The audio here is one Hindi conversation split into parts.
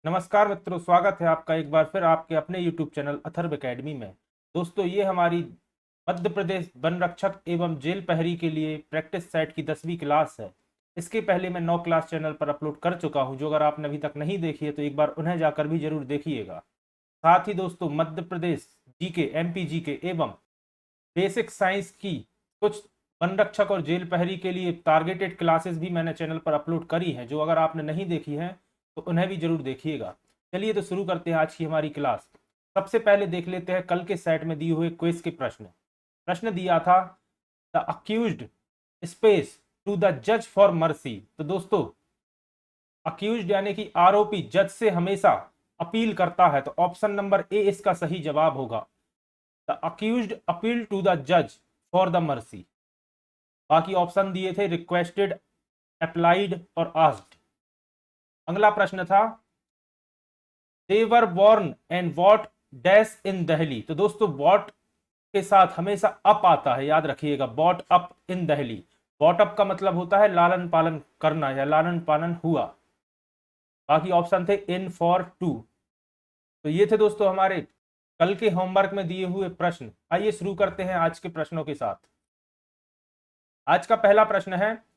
नमस्कार मित्रों, स्वागत है आपका एक बार फिर आपके अपने YouTube चैनल अथर्व एकेडमी में। दोस्तों, ये हमारी मध्य प्रदेश वन रक्षक एवं जेल प्रहरी के लिए प्रैक्टिस सेट की 10वीं क्लास है। इसके पहले मैं 9 क्लास चैनल पर अपलोड कर चुका हूं, जो अगर आपने अभी तक नहीं देखी है तो एक बार उन्हें जाकर भी जरूर देखिएगा। साथ ही दोस्तों, Madhya Pradesh GK, MP GK एवं बेसिक साइंस की कुछ वन रक्षक और जेल प्रहरी के लिए टारगेटेड क्लासेस भी मैंने चैनल पर अपलोड करी हैं, जो अगर आपने नहीं देखी हैं तो उन्हें भी जरूर देखिएगा। चलिए तो शुरू करते हैं आज की हमारी क्लास। सबसे पहले देख लेते हैं कल के सेट में दिए हुए क्विज के प्रश्न। प्रश्न दिया था, the accused space to the जज फॉर मर्सी। तो दोस्तों, अक्यूज्ड यानी कि आरोपी जज से हमेशा अपील करता है, तो ऑप्शन नंबर ए इसका सही जवाब होगा। The accused appeal to the जज फॉर द मर्सी। बाकी ऑप्शन दिए थे रिक्वेस्टेड, अप्लाइड और आस्क्ड। अगला प्रश्न था, they were born and what dash in Delhi. तो दोस्तों, वॉट के साथ हमेशा अप आता है, याद रखिएगा, bought up in Delhi. Bought up का मतलब होता है लालन पालन करना या लालन पालन हुआ। बाकी ऑप्शन थे इन, फॉर, टू। तो ये थे दोस्तों हमारे कल के होमवर्क में दिए हुए प्रश्न। आइए शुरू करते हैं आज के प्रश्नों के साथ। आज का पहला प्रश्न है,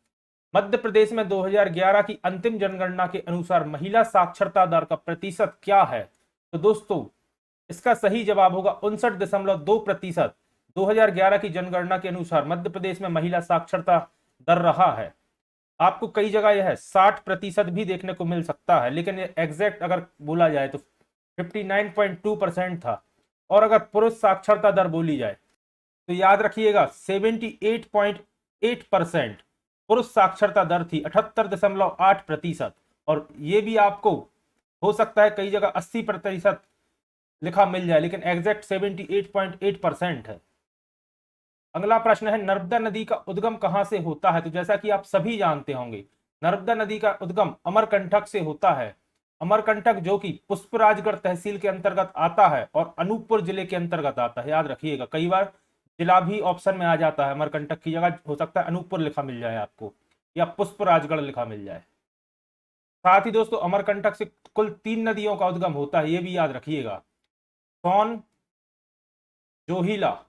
मध्य प्रदेश में 2011 की अंतिम जनगणना के अनुसार महिला साक्षरता दर का प्रतिशत क्या है? तो दोस्तों, इसका सही जवाब होगा 59.2%। 2011 की जनगणना के अनुसार मध्य प्रदेश में महिला साक्षरता दर रहा है। आपको कई जगह यह 60% भी देखने को मिल सकता है, लेकिन एग्जैक्ट अगर बोला जाए तो 59.2% था। और अगर पुरुष साक्षरता दर बोली जाए तो याद रखिएगा 78.8% पुरुष साक्षरता दर थी, 78.8%। और ये भी आपको हो सकता है कई जगह 80% लिखा मिल जाए, लेकिन एग्जैक्ट 78.8% है। अगला प्रश्न है, नर्मदा नदी का उद्गम कहां से होता है? तो जैसा कि आप सभी जानते होंगे, नर्मदा नदी का उद्गम अमरकंटक से होता है। अमरकंटक जो कि पुष्पराजगढ़ तहसील के अंतर्गत आता है और अनूपपुर जिले के अंतर्गत आता है, याद रखिएगा। कई बार जिला भी ऑप्शन में आ जाता है, अमरकंटक की जगह हो सकता है अनूपपुर लिखा मिल जाए आपको, या पुष्पराजगढ़ लिखा मिल जाए। साथ ही दोस्तों, अमरकंटक से कुल 3 नदियों का उद्गम होता है, ये भी याद रखिएगा, सोन, जोहिला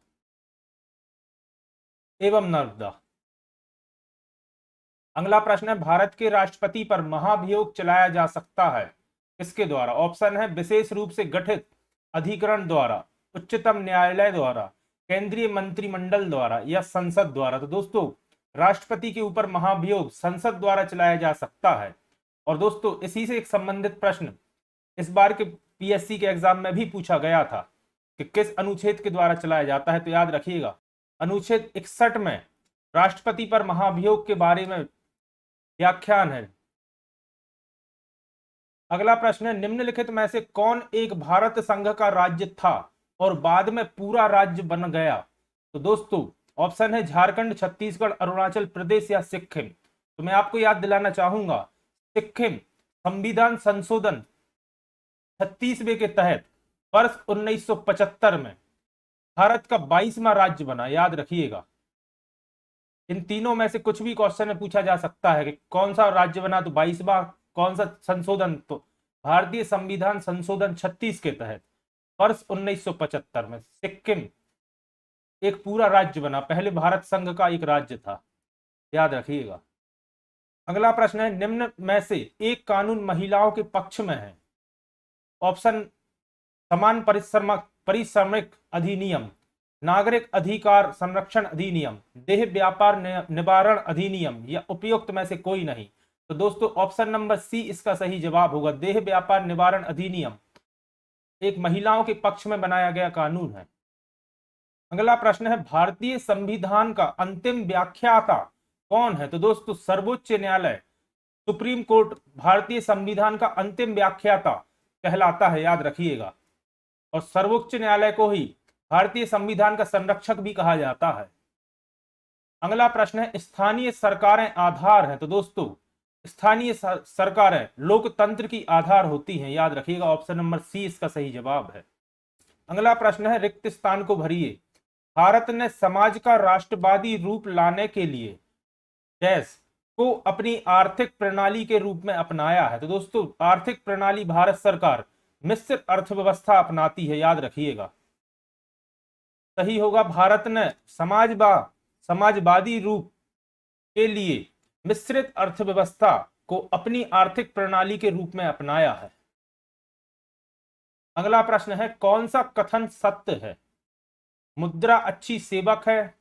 एवं नर्मदा। अगला प्रश्न है, भारत के राष्ट्रपति पर महाभियोग चलाया जा सकता है किसके द्वारा? ऑप्शन है विशेष रूप से गठित अधिकरण द्वारा, उच्चतम न्यायालय द्वारा, केंद्रीय मंत्रिमंडल द्वारा या संसद द्वारा। तो दोस्तों, राष्ट्रपति के ऊपर महाभियोग संसद द्वारा चलाया जा सकता है। और दोस्तों, इसी से एक संबंधित प्रश्न इस बार के पीएससी के एग्जाम में भी पूछा गया था कि किस अनुच्छेद के द्वारा चलाया जाता है। तो याद रखिएगा, अनुच्छेद 61 में राष्ट्रपति पर महाभियोग के बारे में व्याख्यान है। अगला प्रश्न है, निम्नलिखित में से कौन एक भारत संघ का राज्य था और बाद में पूरा राज्य बन गया? तो दोस्तों, ऑप्शन है झारखंड, छत्तीसगढ़, अरुणाचल प्रदेश या सिक्किम। तो मैं आपको याद दिलाना चाहूंगा, सिक्किम संविधान संशोधन 36वें के तहत वर्ष 1975 में भारत का 22वां राज्य बना, याद रखिएगा। इन तीनों में से कुछ भी क्वेश्चन में पूछा जा सकता है कि कौन सा राज्य बना, तो 22वां। कौन सा संशोधन? तो भारतीय संविधान संशोधन 36 के तहत वर्ष 1975 में सिक्किम एक पूरा राज्य बना, पहले भारत संघ का एक राज्य था, याद रखिएगा। अगला प्रश्न है, निम्न में से एक कानून महिलाओं के पक्ष में है? ऑप्शन, समान परिश्रमिक अधिनियम, नागरिक अधिकार संरक्षण अधिनियम, देह व्यापार निवारण अधिनियम या उपयुक्त में से कोई नहीं। तो दोस्तों, ऑप्शन नंबर सी इसका सही जवाब होगा। देह व्यापार निवारण अधिनियम एक महिलाओं के पक्ष में बनाया गया कानून है। अगला प्रश्न है, भारतीय संविधान का अंतिम व्याख्याता कौन है? तो दोस्तों, सर्वोच्च न्यायालय, सुप्रीम कोर्ट भारतीय संविधान का अंतिम व्याख्याता कहलाता है, याद रखिएगा। और सर्वोच्च न्यायालय को ही भारतीय संविधान का संरक्षक भी कहा जाता है। अगला प्रश्न है, स्थानीय सरकारें आधार हैं? तो दोस्तों, स्थानीय सरकारें लोकतंत्र की आधार होती हैं, याद रखिएगा। ऑप्शन नंबर सी इसका सही जवाब है। अगला प्रश्न है, रिक्त स्थान को भरिए। भारत ने समाज का राष्ट्रवादी रूप लाने के लिए डैश को अपनी आर्थिक प्रणाली के रूप में अपनाया है? तो दोस्तों आर्थिक प्रणाली भारत सरकार मिश्रित अर्थव्यवस्था अपनाती है, याद रखिएगा। सही होगा, भारत ने समाजवादी रूप के लिए मिश्रित अर्थव्यवस्था को अपनी आर्थिक प्रणाली के रूप में अपनाया है। अगला प्रश्न है, कौन सा कथन सत्य है? मुद्रा अच्छी सेवक है,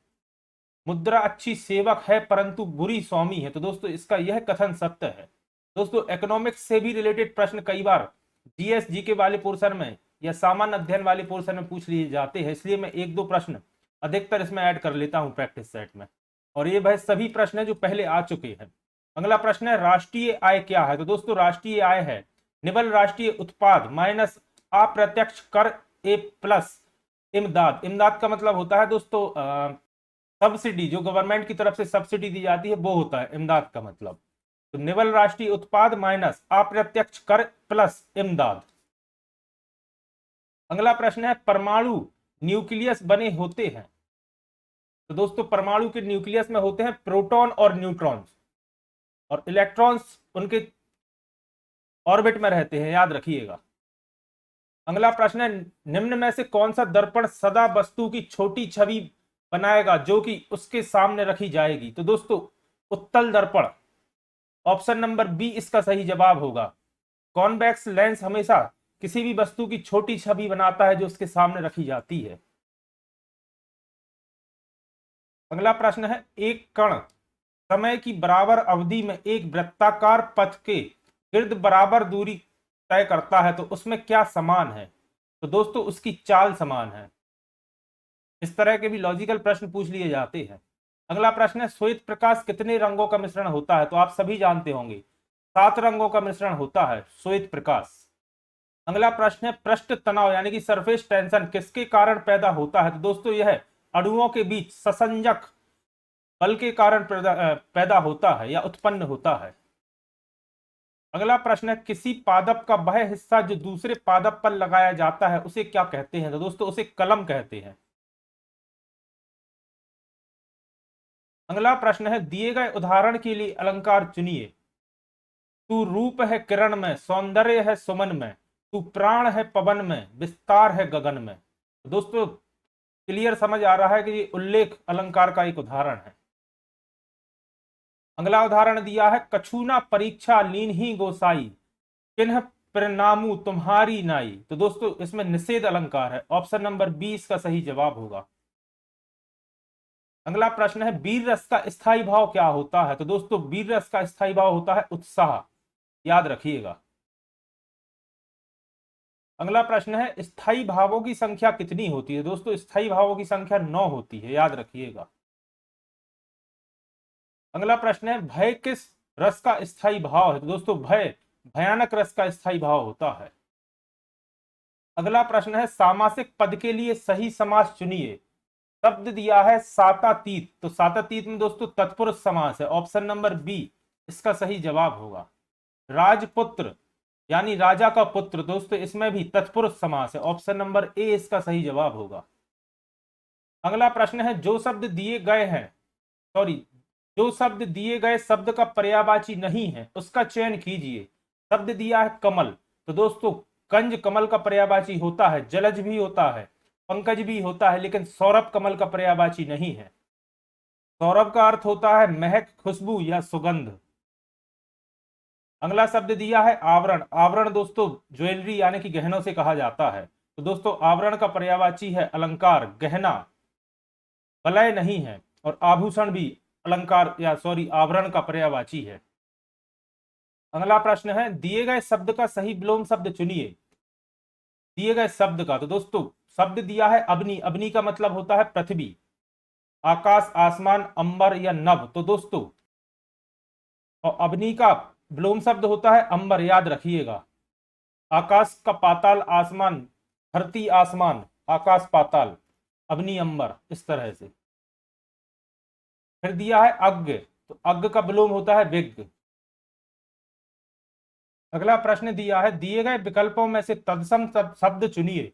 मुद्रा अच्छी सेवक है परंतु बुरी स्वामी है। तो दोस्तों इसका यह कथन सत्य है। दोस्तों इकोनॉमिक्स से भी रिलेटेड प्रश्न कई बार जीएस के वाले पोर्शन में या सामान्य अध्ययन वाले पोर्शन में पूछ लिए जाते हैं, इसलिए मैं एक दो प्रश्न अधिकतर इसमें ऐड कर लेता हूं प्रैक्टिस सेट में, और ये भाई सभी प्रश्न है जो पहले आ चुके हैं। अगला प्रश्न है, राष्ट्रीय आय क्या है? तो दोस्तों राष्ट्रीय आय है निबल राष्ट्रीय उत्पाद माइनस अप्रत्यक्ष कर ए प्लस इमदाद। इमदाद का मतलब होता है दोस्तों सब्सिडी, जो गवर्नमेंट की तरफ से सब्सिडी दी जाती है वो होता है इमदाद का मतलब। तो निवल राष्ट्रीय उत्पाद माइनस अप्रत्यक्ष कर प्लस इमदाद। अगला प्रश्न है, परमाणु न्यूक्लियस बने होते हैं? तो दोस्तों परमाणु के न्यूक्लियस में होते हैं प्रोटॉन और न्यूट्रॉन्स, और इलेक्ट्रॉन्स उनके ऑर्बिट में रहते हैं, याद रखिएगा। अगला प्रश्न है, निम्न में से कौन सा दर्पण सदा वस्तु की छोटी छवि बनाएगा जो कि उसके सामने रखी जाएगी? तो दोस्तों उत्तल दर्पण, ऑप्शन नंबर बी इसका सही जवाब होगा। कॉन्वेक्स लेंस हमेशा किसी भी वस्तु की छोटी छवि बनाता है जो उसके सामने रखी जाती है। अगला प्रश्न है, एक कण समय की बराबर अवधि में एक वृत्ताकार पथ के गिर्द बराबर दूरी तय करता है, तो उसमें क्या समान है? तो दोस्तों उसकी चाल समान है। इस तरह के भी लॉजिकल प्रश्न पूछ लिए जाते हैं। अगला प्रश्न है, श्वेत प्रकाश कितने रंगों का मिश्रण होता है? तो आप सभी जानते होंगे 7 रंगों का मिश्रण होता है श्वेत प्रकाश। अगला प्रश्न है, पृष्ठ तनाव यानी कि सरफेस टेंशन किसके कारण पैदा होता है? तो दोस्तों यह अणुओं के बीच ससंजक बल के कारण पैदा होता है या उत्पन्न होता है। अगला प्रश्न है, किसी पादप का वह हिस्सा जो दूसरे पादप पर लगाया जाता है उसे क्या कहते हैं? तो दोस्तों उसे कलम कहते हैं। अगला प्रश्न है, दिए गए उदाहरण के लिए अलंकार चुनिए। तू रूप है किरण में, सौंदर्य है सुमन में, तू प्राण है पवन में, विस्तार है गगन में। दोस्तों क्लियर समझ आ रहा है कि ये उल्लेख अलंकार का एक उदाहरण है। अगला उदाहरण दिया है, कछूना परीक्षा लीन ही गोसाई, किन्ह परिणामु तुम्हारी नाई। तो दोस्तों इसमें निषेध अलंकार है, ऑप्शन नंबर बी इसका सही जवाब होगा। अगला प्रश्न है, वीर रस का स्थायी भाव क्या होता है? तो दोस्तों वीर रस का स्थायी भाव होता है उत्साह, याद रखिएगा। अगला प्रश्न है, स्थायी भावों की संख्या कितनी होती है? दोस्तों स्थायी भावों की संख्या 9 होती है, याद रखिएगा। अगला प्रश्न है, भय किस रस का स्थायी भाव है? तो दोस्तों भय भयानक रस का स्थायी भाव होता है। अगला प्रश्न है, सामासिक पद के लिए सही समास चुनिए। शब्द दिया है सातातीत, तो सातातीत में दोस्तों तत्पुरुष समास है, ऑप्शन नंबर बी इसका सही जवाब होगा। राजपुत्र यानी राजा का पुत्र, दोस्तों इसमें भी तत्पुरुष समास है, ऑप्शन नंबर ए इसका सही जवाब होगा। अगला प्रश्न है, जो शब्द दिए गए शब्द का पर्यायवाची नहीं है उसका चयन कीजिए। शब्द दिया है कमल, तो दोस्तों कंज कमल का पर्यायवाची होता है, जलज भी होता है, पंकज भी होता है, लेकिन सौरभ कमल का पर्यायवाची नहीं है। सौरभ का अर्थ होता है महक, खुशबू या सुगंध। अगला शब्द दिया है आवरण। आवरण दोस्तों ज्वेलरी यानी कि गहनों से कहा जाता है, तो दोस्तों आवरण का पर्यायवाची है अलंकार, गहना, वलय नहीं है, और आभूषण भी अलंकार या आवरण का पर्यायवाची है। अगला प्रश्न है, दिए गए शब्द का सही विलोम शब्द चुनिए। दिए गए शब्द का, तो दोस्तों शब्द दिया है अग्नि, अग्नि का मतलब होता है पृथ्वी, आकाश, आसमान, अंबर या नभ। तो दोस्तों और अग्नि का विलोम शब्द होता है अंबर, याद रखिएगा। आकाश का पाताल आसमान, धरती आसमान, आकाश पाताल, अग्नि अंबर, इस तरह से। फिर दिया है अज्ञ, तो अज्ञ का विलोम होता है विज्ञ। अगला प्रश्न दिया है, दिए गए विकल्पों में से तत्सम शब्द चुनिए।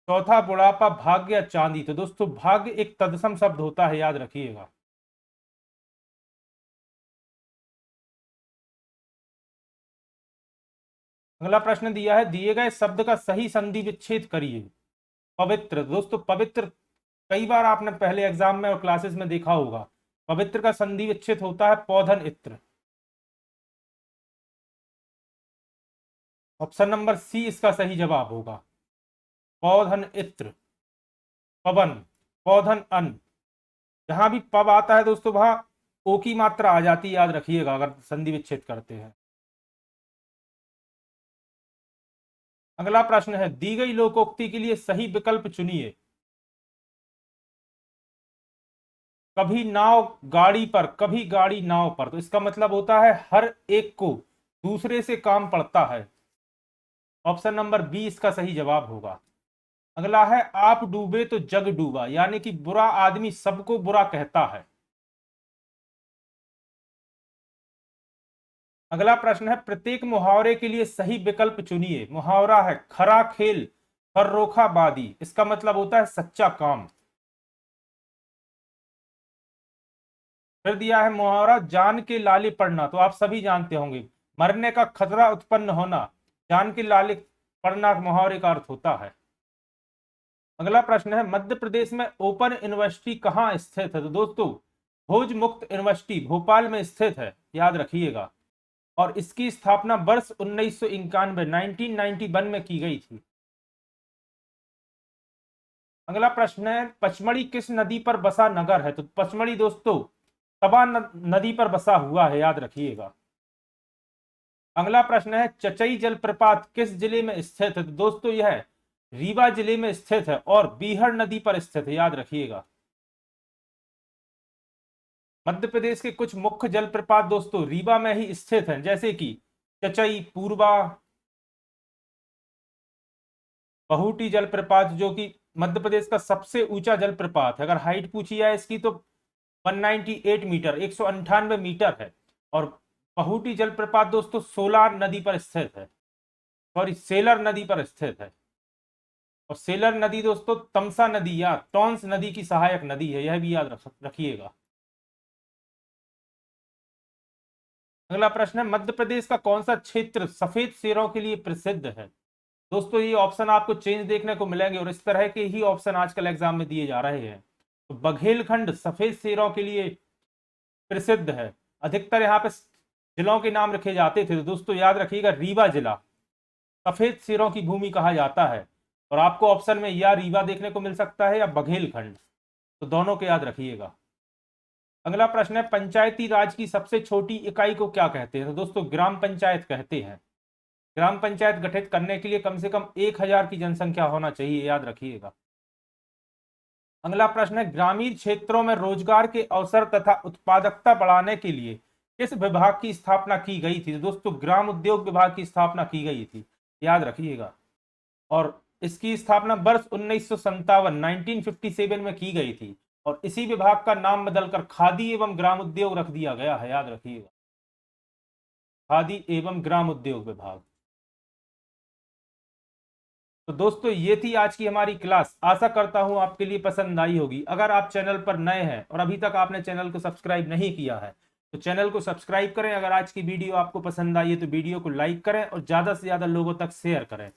चौथा बुढ़ापा, भाग्य या चांदी। तो दोस्तों भाग्य एक तत्सम शब्द होता है, याद रखिएगा। अगला प्रश्न दिया है, दिए गए शब्द का सही संधि विच्छेद करिए। पवित्र, दोस्तों पवित्र कई बार आपने पहले एग्जाम में और क्लासेस में देखा होगा। पवित्र का संधि विच्छेद होता है पौधन इत्र। ऑप्शन नंबर सी इसका सही जवाब होगा, पौधन इत्र। पवन, पौधन अन्न, जहां भी पब आता है दोस्तों वहां ओ की मात्रा आ जाती है, याद रखिएगा अगर संधि विच्छेद करते हैं। अगला प्रश्न है, दी गई लोकोक्ति के लिए सही विकल्प चुनिए। कभी नाव गाड़ी पर, कभी गाड़ी नाव पर, तो इसका मतलब होता है हर एक को दूसरे से काम पड़ता है। ऑप्शन नंबर बी इसका सही जवाब होगा। अगला है, आप डूबे तो जग डूबा, यानी कि बुरा आदमी सबको बुरा कहता है। अगला प्रश्न है, प्रत्येक मुहावरे के लिए सही विकल्प चुनिए। मुहावरा है खरा खेल फर्रोखाबादी, इसका मतलब होता है सच्चा काम। फिर दिया है मुहावरा जान के लाले पड़ना, तो आप सभी जानते होंगे, मरने का खतरा उत्पन्न होना, जान के लाले पड़ना मुहावरे का अर्थ होता है। अगला प्रश्न है, मध्य प्रदेश में ओपन यूनिवर्सिटी कहाँ स्थित है? तो दोस्तों भोज मुक्त यूनिवर्सिटी भोपाल में स्थित है, याद रखिएगा। और इसकी स्थापना वर्ष 1991 1991 में की गई थी। अगला प्रश्न है, पचमढ़ी किस नदी पर बसा नगर है? तो पचमढ़ी दोस्तों तबा नदी पर बसा हुआ है, याद रखिएगा। अगला प्रश्न है, चचई जलप्रपात किस जिले में स्थित है? तो दोस्तों यह रीवा जिले में स्थित है और बीहड़ नदी पर स्थित है, याद रखिएगा। मध्य प्रदेश के कुछ मुख्य जलप्रपात दोस्तों रीवा में ही स्थित हैं, जैसे कि चचई, पूर्वा, बहुटी जलप्रपात, जो कि मध्य प्रदेश का सबसे ऊंचा जलप्रपात है। अगर हाइट पूछी जाए इसकी तो 198 मीटर, 198 मीटर है। और बहुटी जलप्रपात दोस्तों सोलार नदी पर स्थित है, सॉरी सेलर नदी पर स्थित है। और सेलर नदी दोस्तों तमसा नदी या टॉन्स नदी की सहायक नदी है, यह भी याद रखिएगा। अगला प्रश्न है, मध्य प्रदेश का कौन सा क्षेत्र सफेद शेरों के लिए प्रसिद्ध है? दोस्तों ये ऑप्शन आपको चेंज देखने को मिलेंगे और इस तरह के ही ऑप्शन आजकल एग्जाम में दिए जा रहे हैं। तो बघेलखंड सफेद शेरों के लिए प्रसिद्ध है। अधिकतर यहाँ पे जिलों के नाम रखे जाते थे, तो दोस्तों याद रखिएगा रीवा जिला सफेद शेरों की भूमि कहा जाता है। और आपको ऑप्शन में या रीवा देखने को मिल सकता है या बघेलखंड, तो दोनों के याद रखिएगा। अगला प्रश्न है, पंचायती राज की सबसे छोटी इकाई को क्या कहते हैं? तो दोस्तों ग्राम पंचायत कहते हैं। ग्राम पंचायत गठित करने के लिए कम से कम 1000 की जनसंख्या होना चाहिए, याद रखिएगा। अगला प्रश्न है, ग्रामीण क्षेत्रों में रोजगार के अवसर तथा उत्पादकता बढ़ाने के लिए किस विभाग की स्थापना की गई थी? तो दोस्तों ग्राम उद्योग विभाग की स्थापना की गई थी, याद रखिएगा। और इसकी स्थापना वर्ष 1957 में की गई थी। और इसी विभाग का नाम बदलकर खादी एवं ग्राम उद्योग रख दिया गया है, याद रखिएगा, खादी एवं ग्राम उद्योग विभाग। तो दोस्तों ये थी आज की हमारी क्लास, आशा करता हूं आपके लिए पसंद आई होगी। अगर आप चैनल पर नए हैं और अभी तक आपने चैनल को सब्सक्राइब नहीं किया है तो चैनल को सब्सक्राइब करें। अगर आज की वीडियो आपको पसंद आई है तो वीडियो को लाइक करें और ज़्यादा से ज़्यादा लोगों तक शेयर करें।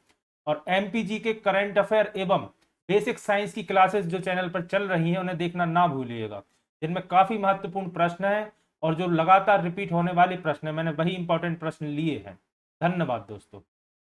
और एमपीजी के करंट अफेयर एवं बेसिक साइंस की क्लासेस जो चैनल पर चल रही हैं उन्हें देखना ना भूलिएगा, जिनमें काफ़ी महत्वपूर्ण प्रश्न हैं और जो लगातार रिपीट होने वाले प्रश्न हैं, मैंने वही इंपॉर्टेंट प्रश्न लिए हैं। धन्यवाद दोस्तों।